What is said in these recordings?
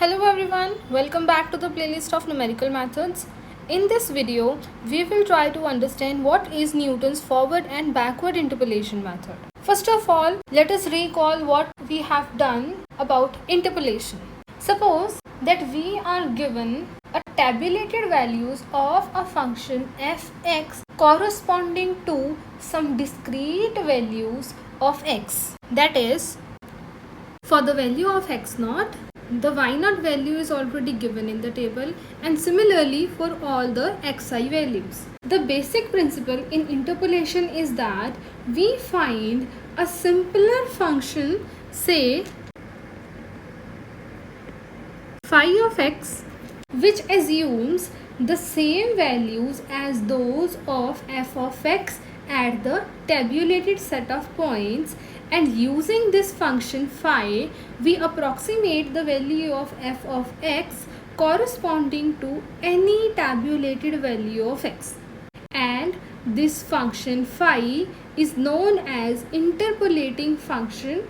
Hello everyone, welcome back to the playlist of numerical methods. In this video, we will try to understand what is Newton's forward and backward interpolation method. First of all, let us recall what we have done about interpolation. Suppose that we are given a tabulated values of a function fx corresponding to some discrete values of x. That is, for the value of x naught, the y naught value is already given in the table, and similarly for all the xi values. The basic principle in interpolation is that we find a simpler function, say phi of x, which assumes the same values as those of f of x at the tabulated set of points, and using this function phi we approximate the value of f of x corresponding to any tabulated value of x, and this function phi is known as interpolating function.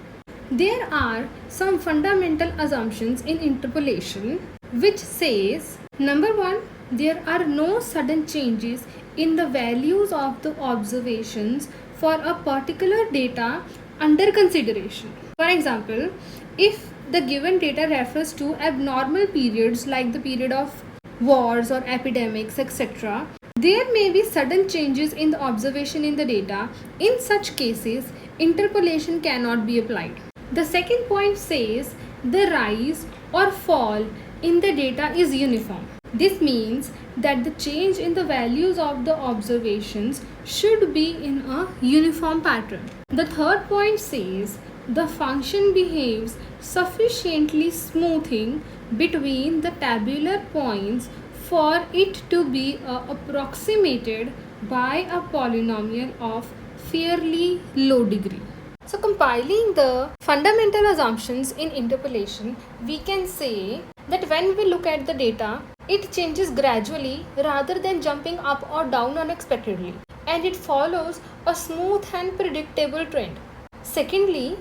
There are some fundamental assumptions in interpolation which says, number one, there are no sudden changes in the values of the observations for a particular data under consideration. For example, if the given data refers to abnormal periods like the period of wars or epidemics, etc., there may be sudden changes in the observation in the data. In such cases, interpolation cannot be applied. The second point says the rise or fall in the data is uniform. This means that the change in the values of the observations should be in a uniform pattern. The third point says the function behaves sufficiently smoothing between the tabular points for it to be approximated by a polynomial of fairly low degree. So compiling the fundamental assumptions in interpolation, we can say that when we look at the data, it changes gradually rather than jumping up or down unexpectedly, and it follows a smooth and predictable trend. Secondly,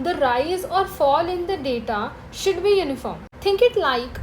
the rise or fall in the data should be uniform. Think it like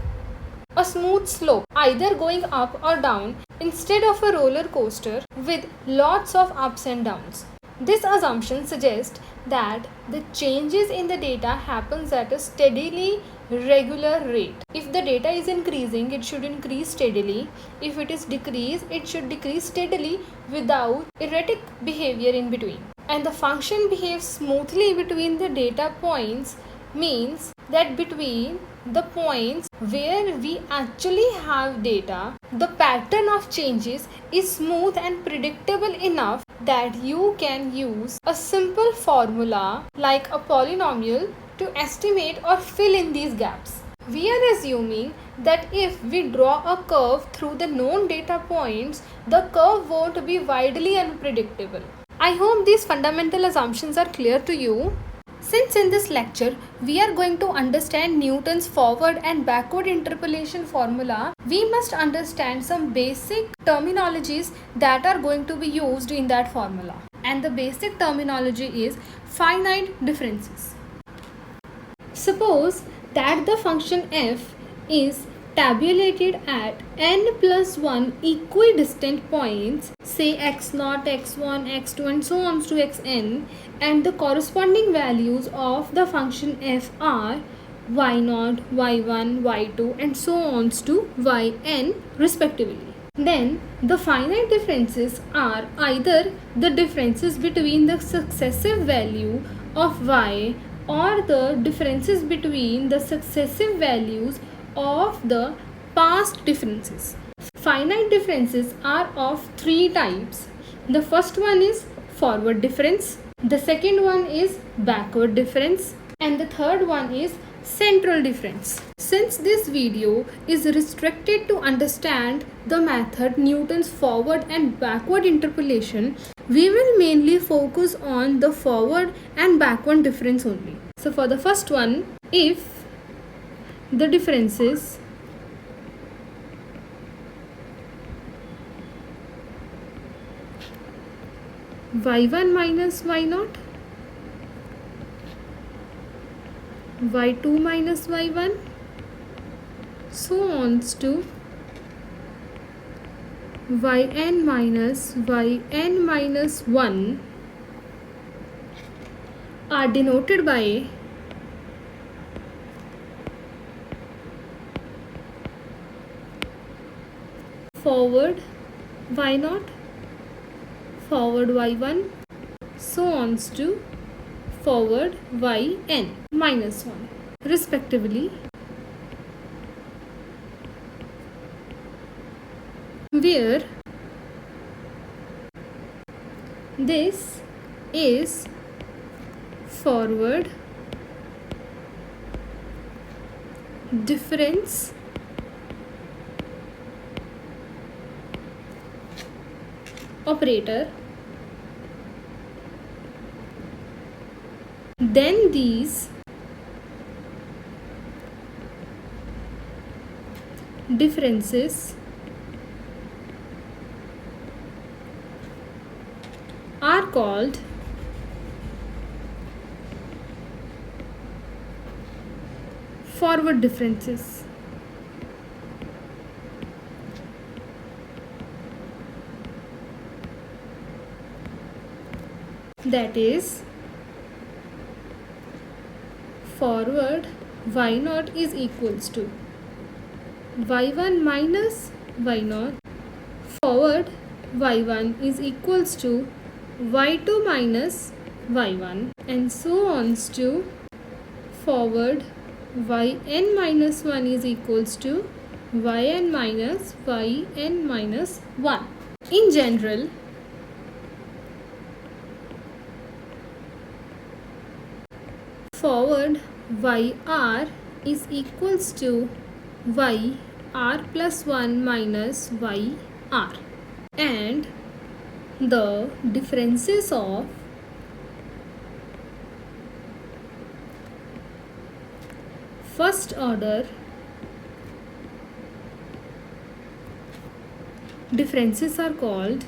a smooth slope, either going up or down instead of a roller coaster with lots of ups and downs. This assumption suggests that the changes in the data happens at a steadily regular rate. If the data is increasing, it should increase steadily. If it is decreased, it should decrease steadily without erratic behavior in between. And the function behaves smoothly between the data points means that between the points where we actually have data, the pattern of changes is smooth and predictable enough that you can use a simple formula like a polynomial to estimate or fill in these gaps. We are assuming that if we draw a curve through the known data points, the curve won't be widely unpredictable. I hope these fundamental assumptions are clear to you. Since in this lecture we are going to understand Newton's forward and backward interpolation formula, we must understand some basic terminologies that are going to be used in that formula. And the basic terminology is finite differences. Suppose that the function f is tabulated at n plus 1 equidistant points, say x0, x1, x2 and so on to xn, and the corresponding values of the function f are y0, y1, y2 and so on to yn respectively. Then the finite differences are either the differences between the successive value of y or the differences between the successive values of the past differences. Finite differences are of three types. The first one is forward difference, the second one is backward difference, and the third one is central difference. Since this video is restricted to understand the method Newton's forward and backward interpolation, we will mainly focus on the forward and backward difference only. So for the first one, if the differences y1 minus y0, y2 minus y1 so on to yn minus 1 are denoted by forward y0, forward y1, so on to forward yn minus 1 respectively, where this is forward difference operator, then these differences are called forward differences. That is, forward y0 is equals to y1 minus y0, forward y1 is equals to y2 minus y1, and so on to forward yn minus 1 is equals to yn minus 1. In general, forward yr is equals to yr plus 1 minus yr, and the differences of first order differences are called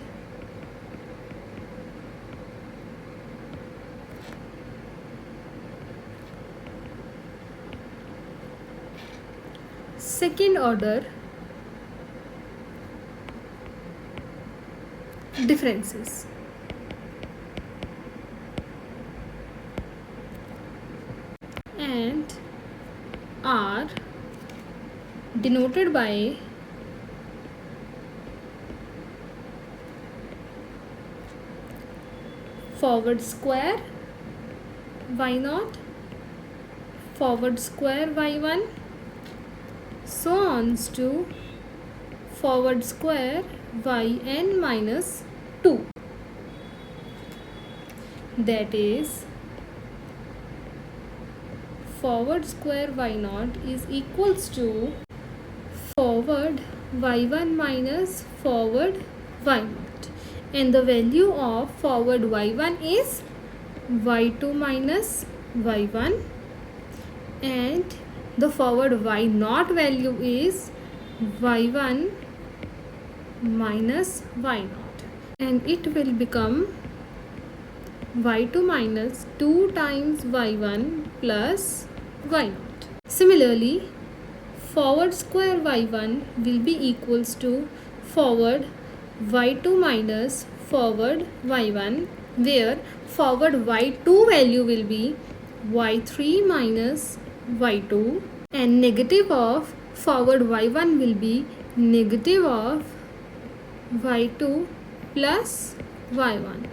second order differences. And are denoted by forward square y0, forward square y1, so on to forward square yn minus 2. That is, forward square y0 is equals to forward y1 minus forward y0, and the value of forward y1 is y2 minus y1, and the forward y0 value is y1 minus y0, and it will become y2 minus 2 times y1 plus y0. Similarly, forward square y1 will be equals to forward y2 minus forward y1, where forward y2 value will be y3 minus y2, and negative of forward y1 will be negative of y2 plus y1,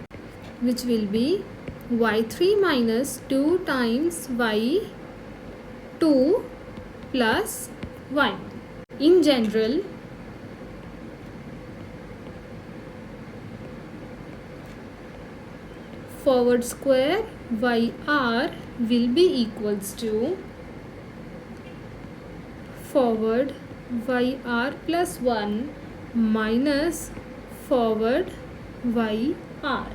which will be y3 minus 2 times y2 plus y1. In general, forward square yr will be equals to forward yr plus 1 minus forward yr.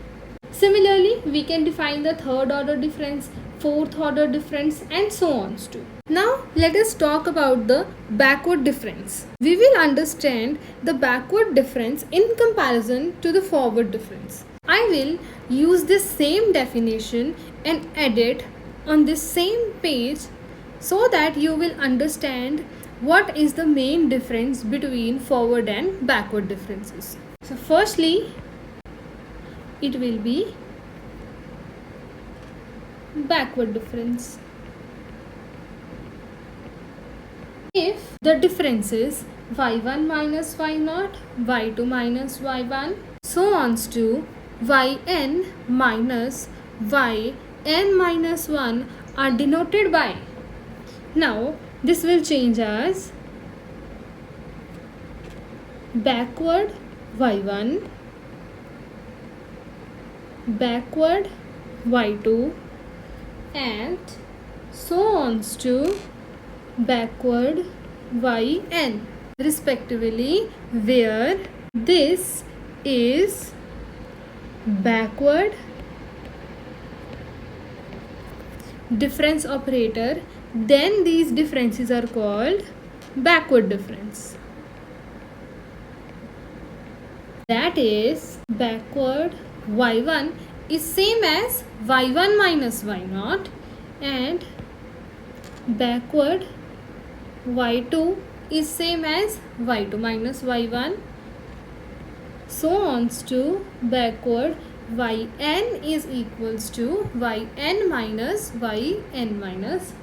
Similarly, we can define the third order difference, fourth order difference, and so on too. Now let us talk about the backward difference. We will understand the backward difference in comparison to the forward difference. I will use this same definition and edit on this same page so that you will understand what is the main difference between forward and backward differences. So firstly, it will be backward difference. If the difference is y1 minus y0, y2 minus y1, so on to yn minus yn minus 1 are denoted by. Now this will change as backward y1, backward y2, and so on to backward yn respectively, where this is backward difference operator, then these differences are called backward difference. That is, backward y1 is same as y1 minus y0, and backward y2 is same as y2 minus y1, so on to backward yn is equals to yn minus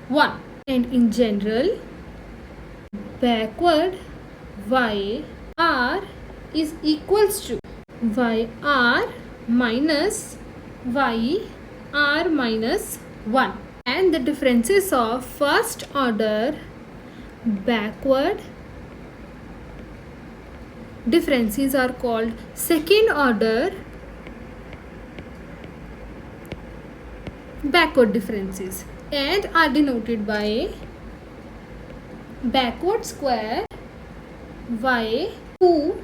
1. And in general, backward yr is equals to yr minus 1. And the differences of first order backward differences are called second order backward differences and are denoted by backward square y2,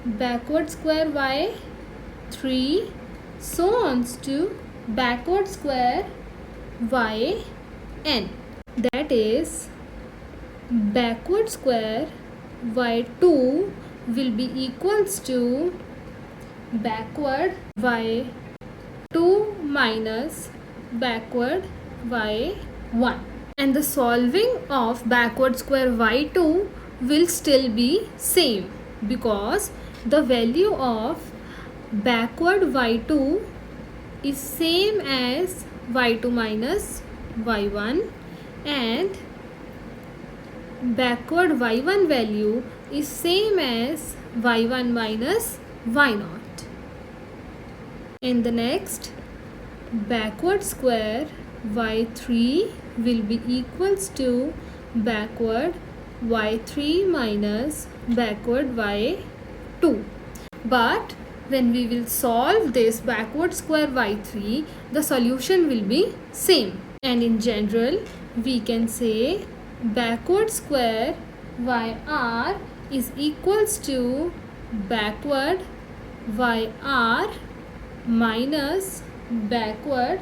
backward square y3, so on to backward square yn. That is, backward square y2 will be equals to backward y2 minus backward y1. And the solving of backward square y2 will still be same, because the value of backward y2 is same as y2 minus y1, and backward y1 value is same as y1 minus y0. In the next, backward square y3 will be equals to backward y3 minus backward y2. But when we will solve this backward square y3, the solution will be same. And in general, we can say backward square yr is equals to backward yr minus backward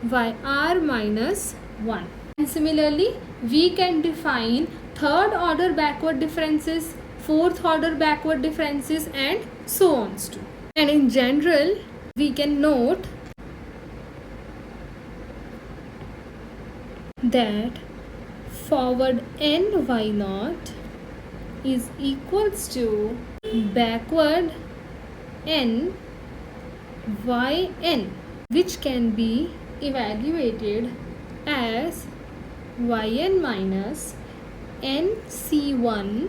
yr minus 1. And similarly, we can define third order backward differences, fourth order backward differences, and so on to. And in general, we can note that forward n y0 is equals to backward n yn, which can be evaluated as yn minus nc1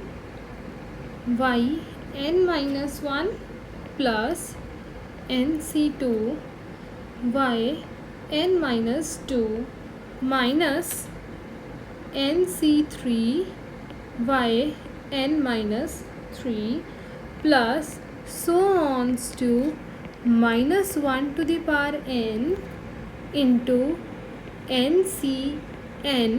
yn minus 1 plus nc2 yn minus 2 minus nc3 yn minus 3 plus so on to minus 1 to the power n into ncn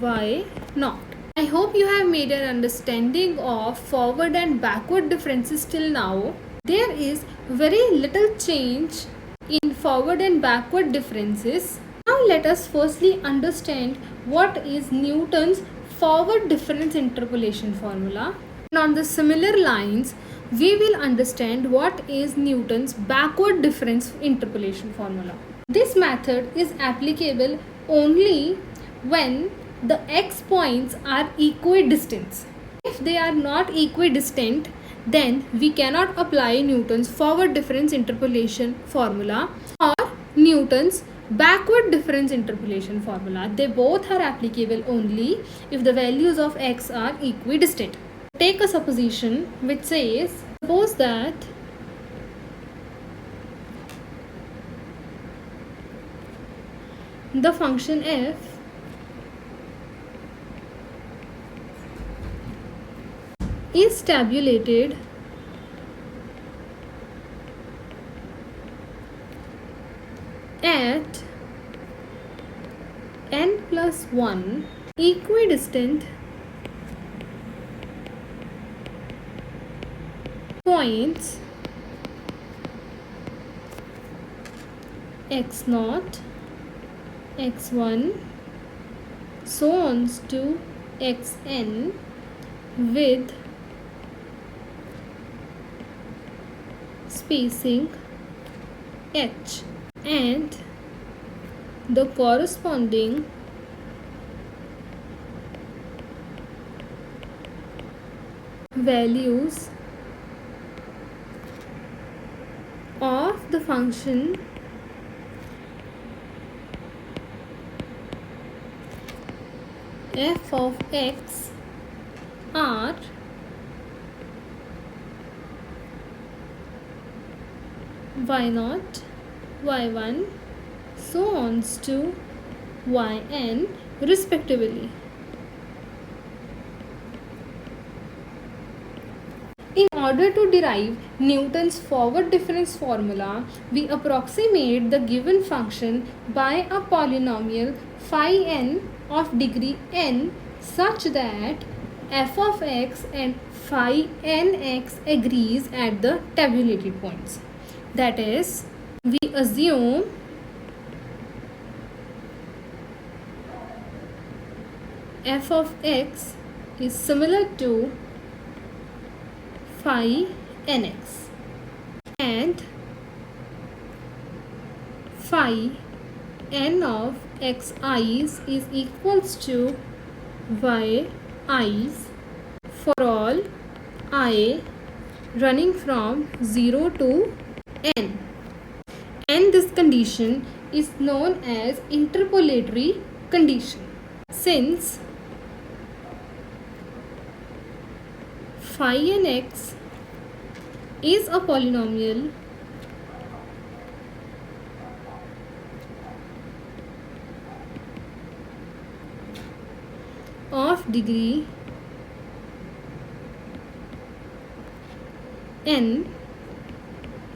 y0. I hope you have made an understanding of forward and backward differences till now. There is very little change in forward and backward differences. Now let us firstly understand what is Newton's forward difference interpolation formula. And on the similar lines, we will understand what is Newton's backward difference interpolation formula. This method is applicable only when the x points are equidistant. If they are not equidistant, then we cannot apply Newton's forward difference interpolation formula or Newton's backward difference interpolation formula. They both are applicable only if the values of x are equidistant. Take a supposition which says, suppose that the function f is tabulated at n plus 1 equidistant points x0, x1, so on to xn with spacing h, and the corresponding values of the function f of x are y0, y1, so on to yn respectively. In order to derive Newton's forward difference formula, we approximate the given function by a polynomial phi n of degree n such that f of x and phi nx agrees at the tabulated points. That is, we assume f of x is similar to phi nx and phi n of xi's is equals to yi's for all I running from 0 to n, and this condition is known as interpolatory condition. Since phi nx is a polynomial of degree n,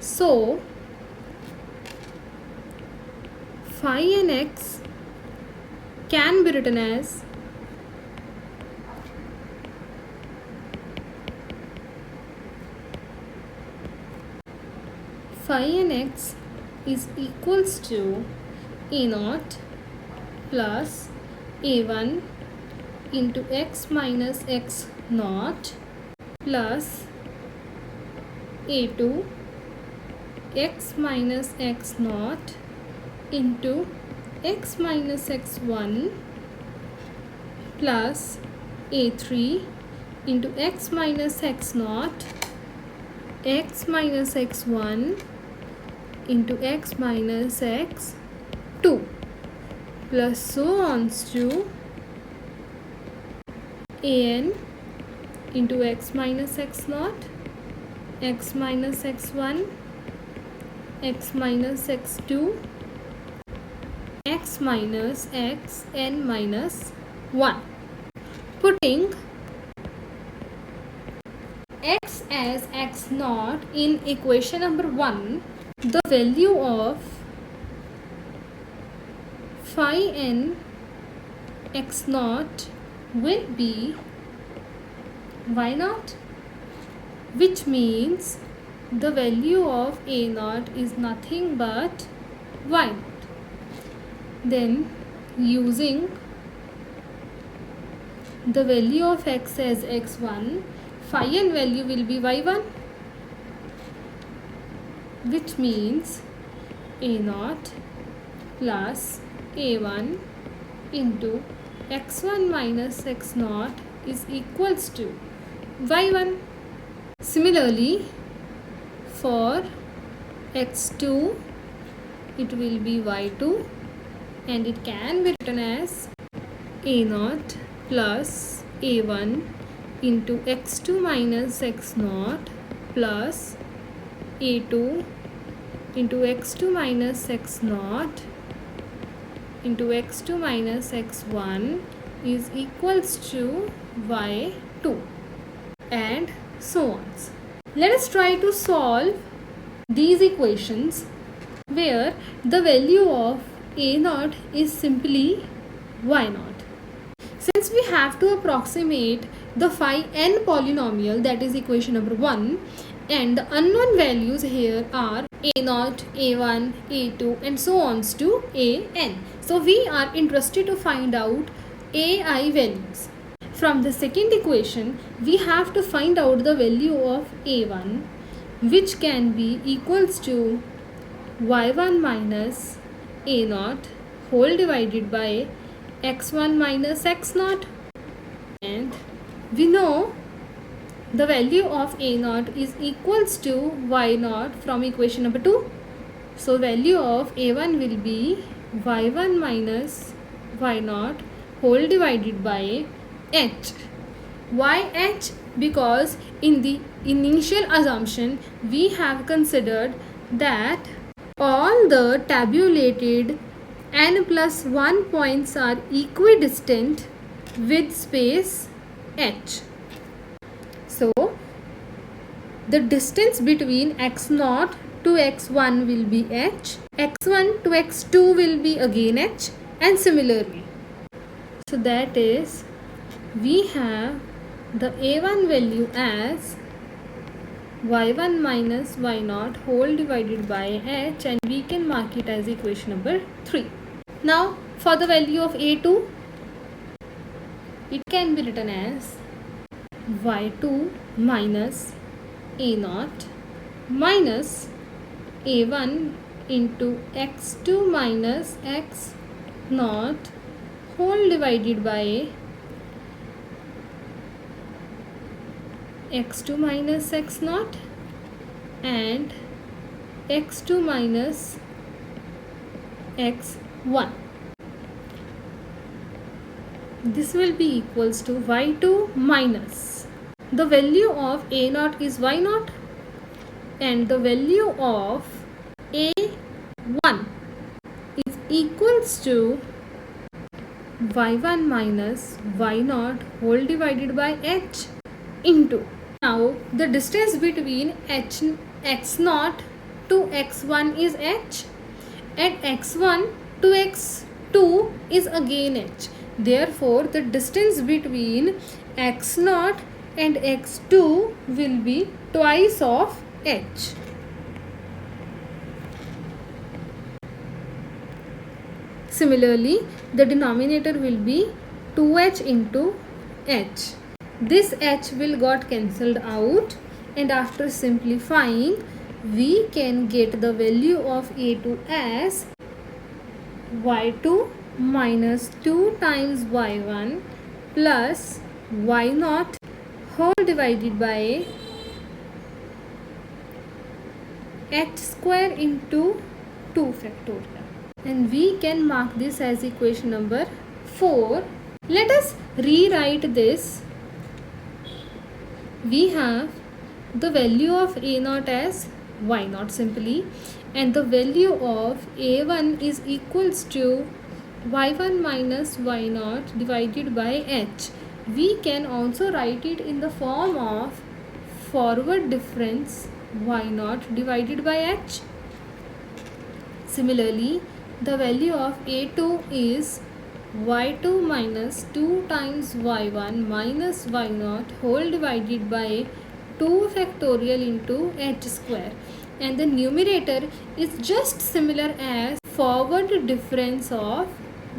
so phi nx can be written as phi nx is equals to a0 plus a1 into x minus x0 plus a2 x minus x0 into x minus x1 plus a3 into x minus x0 x minus x1 into x minus x2 plus so on to an into x minus x0 x minus x1 x minus x2 x minus xn minus 1. Putting x as x0 in equation number 1, the value of phi n x0 will be y0, which means the value of a0 is nothing but y0. Then using the value of x as x1, phi n value will be y1, which means a0 plus a1 into x1 minus x0 is equals to y1. Similarly, for x2 it will be y2, and it can be written as a0 plus a1 into x2 minus x0 plus a2 into x2 minus x0 into x2 minus x1 is equals to y2, and so on. Let us try to solve these equations where the value of a0 is simply y0. Since we have to approximate the phi n polynomial, that is equation number 1, and the unknown values here are a0, a1, a2 and so on to an. So we are interested to find out ai values. From the second equation, we have to find out the value of a1, which can be equals to y1 minus a0 whole divided by x1 minus x0, and we know the value of a0 is equals to y0 from equation number 2. So value of a1 will be y1 minus y0 whole divided by h. Why h? Because in the initial assumption we have considered that all the tabulated n plus 1 points are equidistant with space h. So the distance between x0 to x1 will be h, x1 to x2 will be again h, and similarly. So that is, we have the a1 value as y1 minus y0 whole divided by h, and we can mark it as equation number 3. Now for the value of a2, it can be written as y2 minus a0 minus a1 into x2 minus x0 whole divided by x2 minus x0 and x2 minus x1. This will be equals to y2 minus the value of a0 is y0, and the value of a1 is equals to y1 minus y0 whole divided by h into, now the distance between x0 to x1 is h, and x1 to x2 is again h. Therefore the distance between x0 and x2 will be twice of h. Similarly, the denominator will be 2h into h. This h will got cancelled out, and after simplifying we can get the value of a2 as y2 minus 2 times y1 plus y0 whole divided by h square into 2 factorial, and we can mark this as equation number 4. Let us rewrite this. We have the value of a0 as y0 simply, and the value of a1 is equals to y1 minus y0 divided by h. We can also write it in the form of forward difference y0 divided by h. Similarly, the value of a2 is y2 minus 2 times y1 minus y0 whole divided by 2 factorial into h square, and the numerator is just similar as forward difference of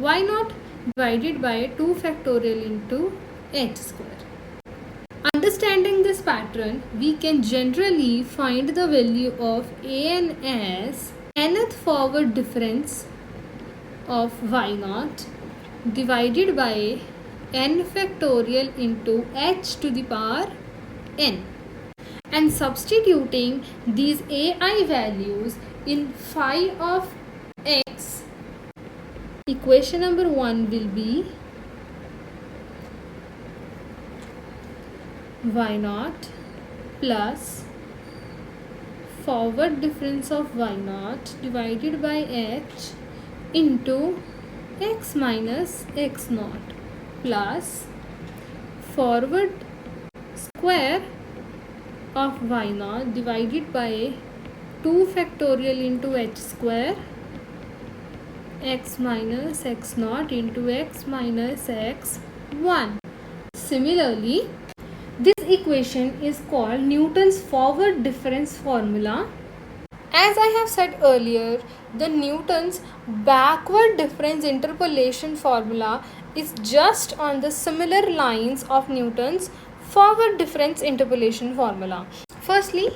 y0 divided by 2 factorial into h square. Understanding this pattern, we can generally find the value of an as nth forward difference of y0 divided by n factorial into h to the power n, and substituting these ai values in phi of x, equation number 1 will be y naught plus forward difference of y naught divided by h into x minus x naught plus forward square of y naught divided by 2 factorial into h square x minus x naught into x minus x 1. Similarly, this equation is called Newton's forward difference formula. As I have said earlier, the Newton's backward difference interpolation formula is just on the similar lines of Newton's forward difference interpolation formula. Firstly,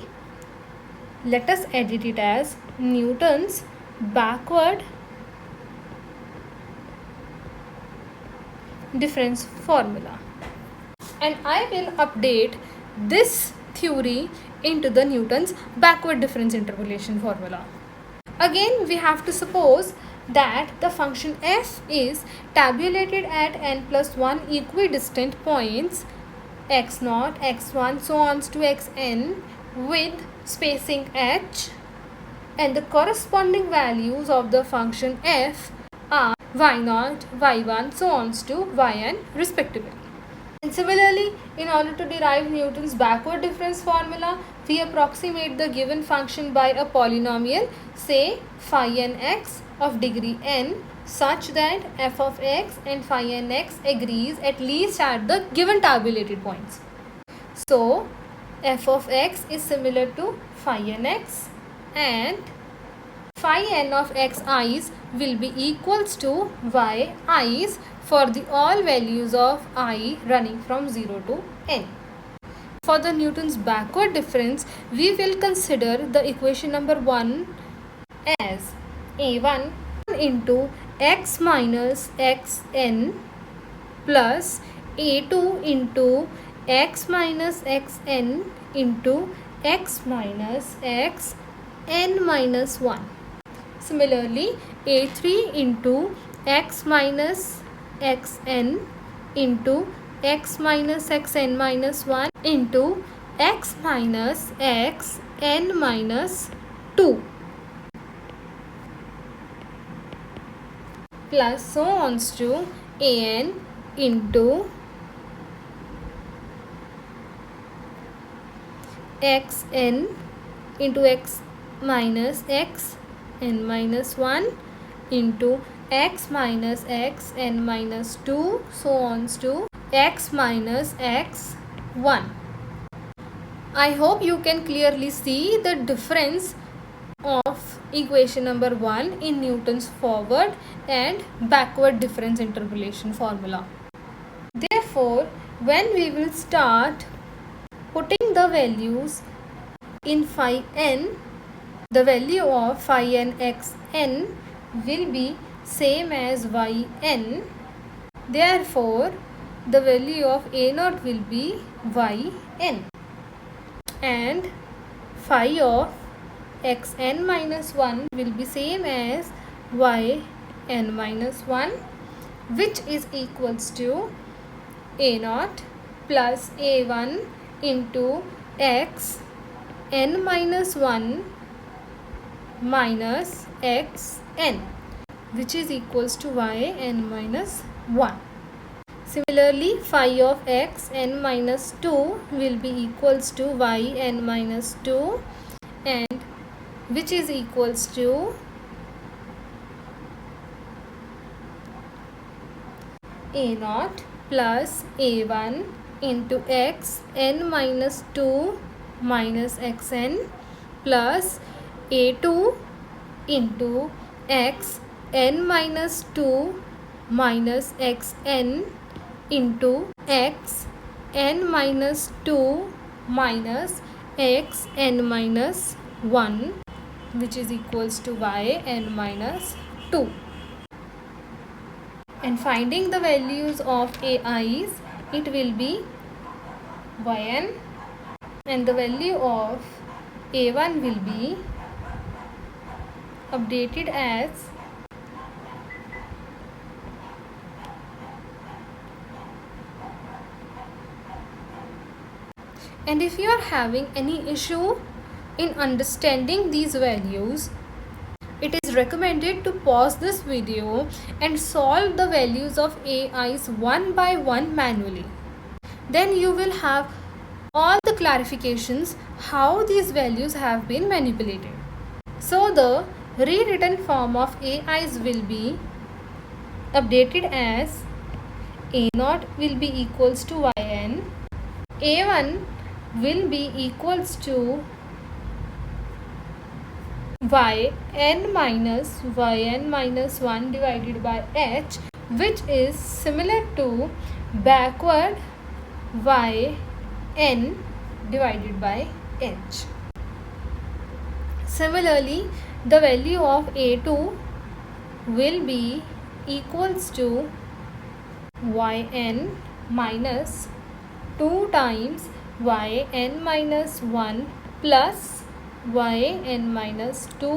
let us edit it as Newton's backward difference formula, and I will update this theory into the Newton's backward difference interpolation formula. Again, we have to suppose that the function f is tabulated at n plus 1 equidistant points x0, x1, so on to xn with spacing h, and the corresponding values of the function f are y0, y1, so on to yn respectively. And similarly, in order to derive Newton's backward difference formula, we approximate the given function by a polynomial, say phi nx of degree n, such that f of x and phi nx agrees at least at the given tabulated points. So, f of x is similar to phi nx, and phi n of xi's will be equals to yi's for the all values of I running from 0 to n. For the Newton's backward difference, we will consider the equation number 1 as a1 into x minus xn plus a2 into x minus xn into x minus xn minus 1. Similarly, a3 into x minus xn into x minus xn minus 1 into x minus xn minus 2 plus so on to an into xn into x minus xn minus 1 into x minus x n minus 2, so on to x minus x 1. I hope you can clearly see the difference of equation number 1 in Newton's forward and backward difference interpolation formula. Therefore, when we will start putting the values in phi n, the value of phi n x n will be same as yn. Therefore, the value of a0 will be yn, and phi of xn minus 1 will be same as yn minus 1, which is equals to a0 plus a1 into x n minus 1 minus xn, which is equals to yn minus 1. Similarly, phi of x n minus 2 will be equals to yn minus 2, and which is equals to a0 plus a1 into x n minus 2 minus xn plus a2 into x n minus 2 minus xn into x n minus 2 minus x n minus 1, which is equals to yn minus 2. and finding the values of ai's, it will be yn, and the value of a1 will be updated as and if you are having any issue in understanding these values, it is recommended to pause this video and solve the values of ai's one by one manually. Then you will have all the clarifications how these values have been manipulated. So the rewritten form of ai's will be updated as a0 will be equals to yn, a1 will be equals to yn minus 1 divided by h, which is similar to backward yn divided by h. Similarly, the value of a2 will be equals to yn minus 2 times yn minus 1 plus yn minus 2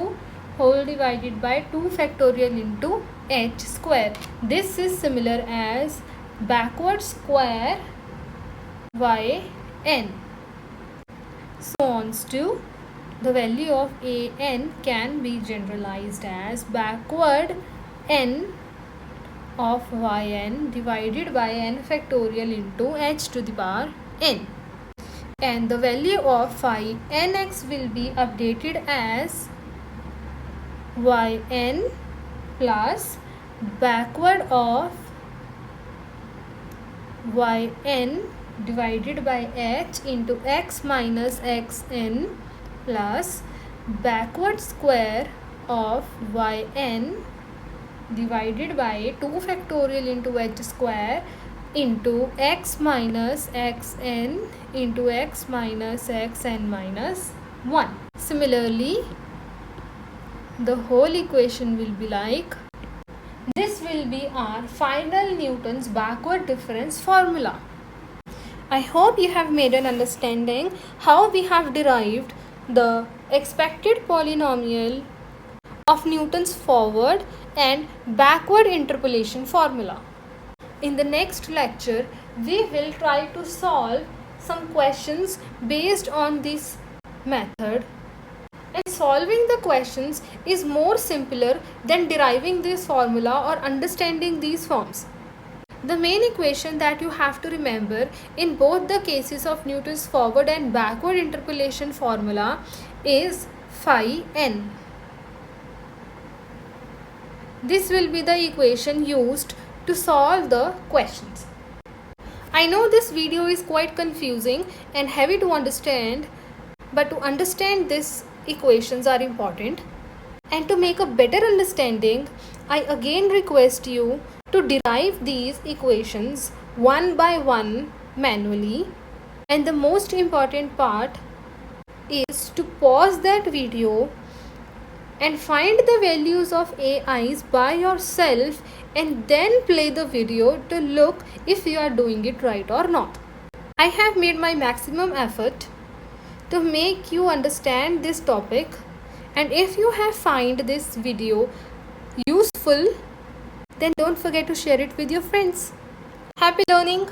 whole divided by 2 factorial into h square. This is similar as backward square yn. So on to the value of an can be generalized as backward n of yn divided by n factorial into h to the power n. And the value of phi nx will be updated as yn plus backward of yn divided by h into x minus xn plus backward square of yn divided by 2 factorial into h square into x minus xn into x minus xn minus 1. Similarly, the whole equation will be like this will be our final Newton's backward difference formula. I hope you have made an understanding how we have derived the expected polynomial of Newton's forward and backward interpolation formula. In the next lecture, we will try to solve some questions based on this method, and solving the questions is more simpler than deriving this formula or understanding these forms. The main equation that you have to remember in both the cases of Newton's forward and backward interpolation formula is phi n. This will be the equation used to solve the questions. I know this video is quite confusing and heavy to understand, but to understand these equations are important. And to make a better understanding, I again request you to derive these equations one by one manually. And the most important part is to pause that video and find the values of ai's by yourself and then play the video to look if you are doing it right or not. I have made my maximum effort to make you understand this topic, and if you have find this video useful, then don't forget to share it with your friends. Happy learning!